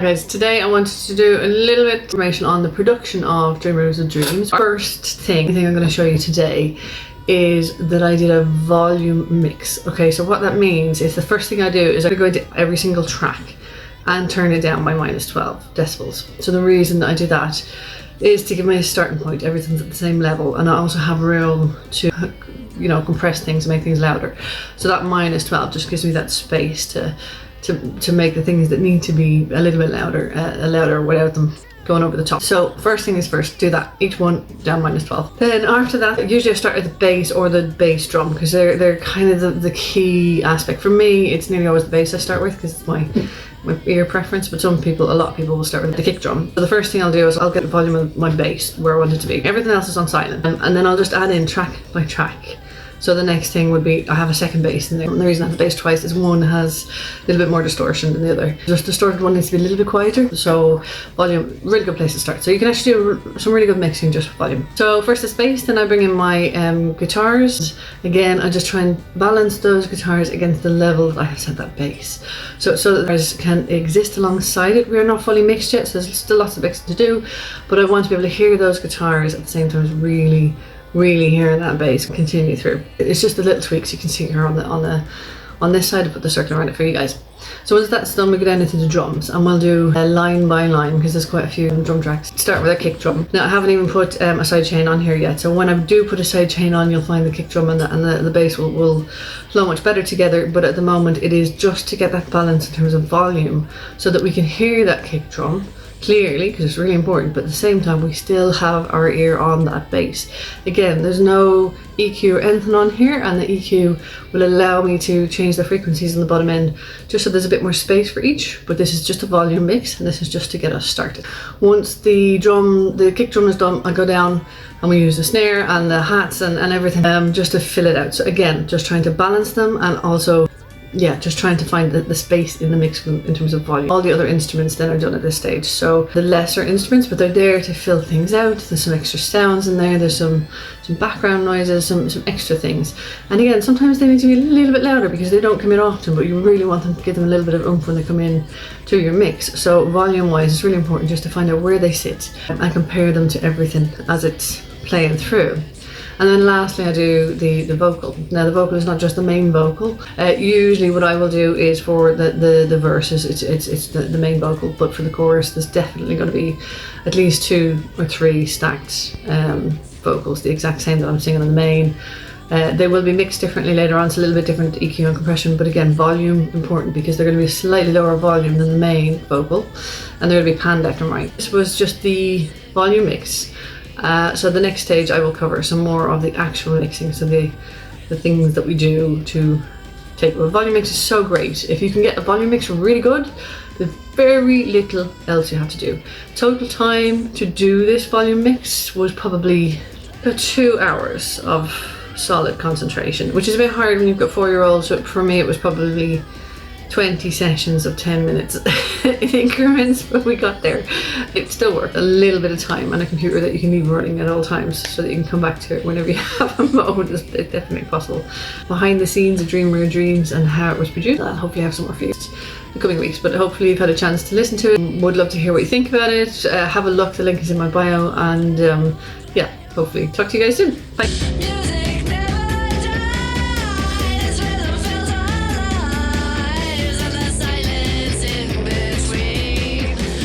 Guys, today I wanted to do a little bit of information on the production of Dreamers of Dreams. First thing I'm going to show you today is that I did a volume mix. Okay, so what that means is the first thing I do is I go into every single track and turn it down by -12 decibels. So the reason that I do that is to give me a starting point. Everything's at the same level, and I also have room to, compress things and make things louder. So that -12 just gives me that space to make the things that need to be a little bit louder without them going over the top. So first thing is first, do that, each one down -12. Then after that, usually I start at the bass or the bass drum, because they're kind of the key aspect. For me, it's nearly always the bass I start with because it's my ear preference, but a lot of people will start with the kick drum. So the first thing I'll do is I'll get the volume of my bass where I want it to be. Everything else is on silent, and then I'll just add in track by track. So the next thing would be, I have a second bass in there. And the reason I have the bass twice is one has a little bit more distortion than the other. The distorted one needs to be a little bit quieter. So volume, really good place to start. So you can actually do some really good mixing just with volume. So first is bass, then I bring in my guitars. Again, I just try and balance those guitars against the level that I have set that bass. So that guitars can exist alongside it. We are not fully mixed yet, so there's still lots of mixing to do. But I want to be able to hear those guitars at the same time as really hearing that bass continue through. It's just the little tweaks you can see here on this side. I put the circle around it for you guys. So once that's done, we go down into the drums, and we'll do line by line because there's quite a few drum tracks. Start with a kick drum. Now I haven't even put a side chain on here yet, so when I do put a side chain on, you'll find the kick drum and the bass will flow much better together. But at the moment, it is just to get that balance in terms of volume, so that we can hear that kick drum clearly, because it's really important, but at the same time we still have our ear on that bass. Again, there's no EQ or anything on here, and the EQ will allow me to change the frequencies on the bottom end just so there's a bit more space for each, but this is just a volume mix, and this is just to get us started. Once the kick drum is done, I go down and we use the snare and the hats and everything just to fill it out. So again, just trying to balance them, and also just trying to find the space in the mix in terms of volume. All the other instruments then are done at this stage. So the lesser instruments, but they're there to fill things out. There's some extra sounds in there. There's some background noises, some extra things. And again, sometimes they need to be a little bit louder because they don't come in often, but you really want them to give them a little bit of oomph when they come in to your mix. So volume-wise, it's really important just to find out where they sit and compare them to everything as it's playing through. And then lastly, I do the vocal. Now the vocal is not just the main vocal. Usually what I will do is for the verses, it's the main vocal, but for the chorus, there's definitely going to be at least 2 or 3 stacked vocals, the exact same that I'm singing on the main. They will be mixed differently later on, so a little bit different EQ and compression, but again, volume important because they're going to be a slightly lower volume than the main vocal, and they're going to be pan left and right. This was just the volume mix. So the next stage I will cover some more of the actual mixing, so the things that we do to take a volume mix is so great. If you can get a volume mix really good, there's very little else you have to do. Total time to do this volume mix was probably about 2 hours of solid concentration, which is a bit hard when you've got 4-year-olds. So for me, it was probably 20 sessions of 10 minutes in increments, but we got there. It still worked. A little bit of time on a computer that you can leave running at all times so that you can come back to it whenever you have a mode is definitely possible. Behind the scenes of Dreamer of Dreams and how it was produced. I'll hopefully have some more for you in the coming weeks, but hopefully you've had a chance to listen to it. Would love to hear what you think about it. Have a look, the link is in my bio, and hopefully talk to you guys soon. Bye.